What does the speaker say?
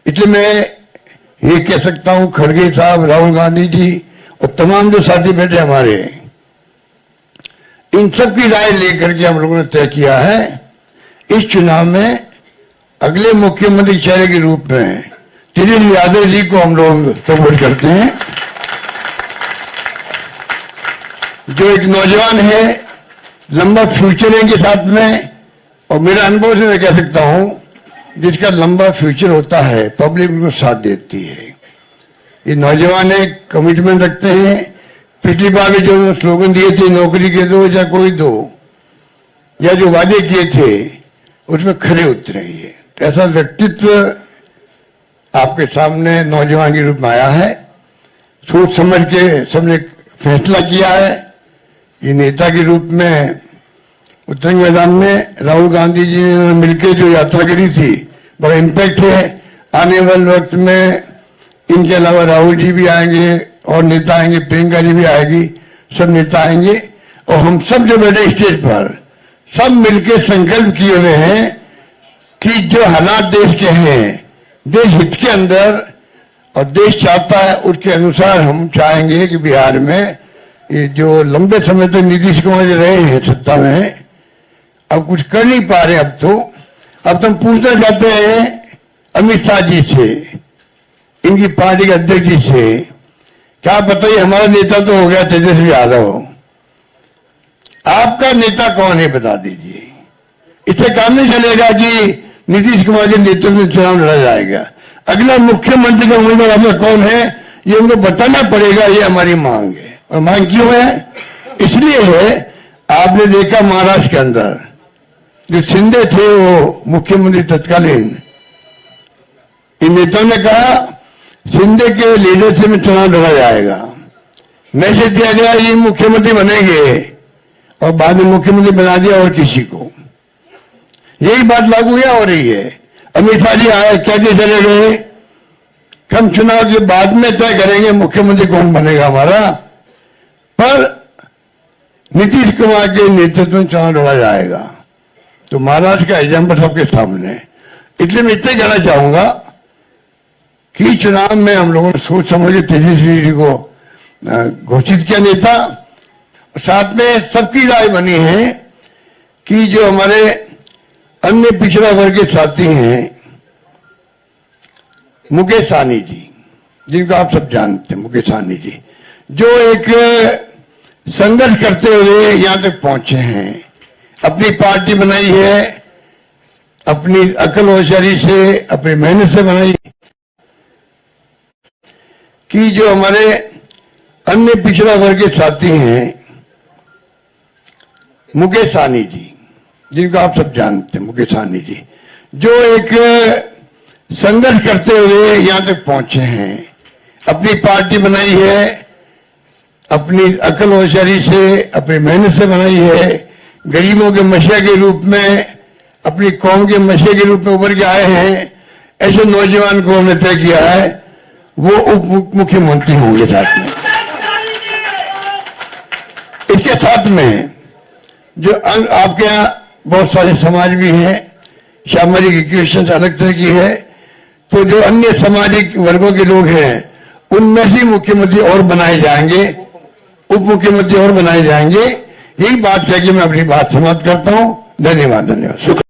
इसलिए मैं ये कह सकता हूं, खड़गे साहब, राहुल गांधी जी और तमाम जो साथी बैठे हमारे, इन सब की राय लेकर के हम लोगों ने तय किया है इस चुनाव में अगले मुख्यमंत्री चेहरे के रूप में तेजस्वी यादव जी को हम लोग सपोर्ट करते हैं, जो एक नौजवान है, लंबा फ्यूचर है इनके साथ में। और मेरा अनुभव से मैं कह सकता हूं, जिसका लंबा फ्यूचर होता है पब्लिक उनको साथ देती है। ये नौजवान है, कमिटमेंट रखते हैं। पिछली बार भी जो स्लोगन दिए थे, नौकरी के दो या कोई दो, या जो वादे किए थे उसमें खरे उतरे। ये ऐसा व्यक्तित्व आपके सामने नौजवान के रूप में आया है। सोच समझ के सबने फैसला किया है। ये नेता के रूप में उत्तरंग मैदान में राहुल गांधी जी ने मिलकर जो यात्रा करी थी, बड़ा इम्पैक्ट है। आने वाले वक्त में इनके अलावा राहुल जी भी आएंगे और नेता आएंगे, प्रियंका जी भी आएगी, सब नेता आएंगे। और हम सब जो बैठे स्टेज पर, सब मिलकर संकल्प किए हुए हैं कि जो हालात देश के हैं, देश हित के अंदर और देश चाहता है उसके अनुसार हम चाहेंगे कि बिहार में ये जो लंबे समय तक नीतीश कुमार जी रहे हैं सत्ता में, अब कुछ कर नहीं पा रहे। अब तो हम पूछना चाहते हैं अमित शाह जी से, इनकी पार्टी के अध्यक्ष जी से, क्या बताइए, हमारा नेता तो हो गया तेजस्वी यादव, आपका नेता कौन है बता दीजिए। इससे काम नहीं चलेगा कि नीतीश कुमार के नेतृत्व में चुनाव लड़ा जाएगा। अगला मुख्यमंत्री का उम्मीदवार आपका कौन है, ये उनको बताना पड़ेगा। ये हमारी मांग है। और मांग क्यों है? इसलिए है, आपने देखा महाराष्ट्र के अंदर जो शिंदे थे, वो मुख्यमंत्री तत्कालीन, इन नेताओं ने कहा शिंदे के लीडरशिप में चुनाव लड़ा जाएगा। मैसेज दिया गया ये मुख्यमंत्री बनेंगे, और बाद में मुख्यमंत्री बना दिया और किसी को। यही बात लागू या हो रही है। अमित शाह जी आए, कहते चले गए, हम चुनाव के बाद में तय करेंगे मुख्यमंत्री कौन बनेगा हमारा, पर नीतीश कुमार के नेतृत्व में चुनाव लड़ा जाएगा। तो महाराष्ट्र का एग्जाम्पल सबके सामने। इसलिए मैं इतना कहना चाहूंगा कि चुनाव में हम लोगों ने सोच समझ के तेजस्वी जी को घोषित किया नेता। साथ में सबकी राय बनी है कि जो हमारे अन्य पिछड़ा वर्ग के साथी हैं, मुकेश सहनी जी, जिनको आप सब जानते हैं, मुकेश सहनी जी, जो एक संघर्ष करते हुए यहां तक पहुंचे हैं, अपनी पार्टी बनाई है, अपनी अकल होशियारी से, अपनी मेहनत से बनाई, कि जो हमारे अन्य पिछड़ा वर्ग के साथी हैं, मुकेश सहनी जी, जिनको आप सब जानते हैं, मुकेश सहनी जी, जो एक संघर्ष करते हुए यहां तक पहुंचे हैं, अपनी पार्टी बनाई है, अपनी अकल होशियारी से, अपनी मेहनत से बनाई है, गरीबों के मसीहा के रूप में, अपनी कौम के मसीहा के रूप में उभर के आए हैं। ऐसे नौजवान को हमने तय किया है वो उप मुख्यमंत्री होंगे। साथ में इसके साथ में जो आपके यहाँ बहुत सारे समाज भी हैं, सामाजिक इक्वेशन अलग तरह की है, तो जो अन्य सामाजिक वर्गों के लोग हैं उनमें से मुख्यमंत्री और बनाए जाएंगे, उप मुख्यमंत्री और बनाए जाएंगे। यही बात कह के मैं अपनी बात समाप्त करता हूं। धन्यवाद।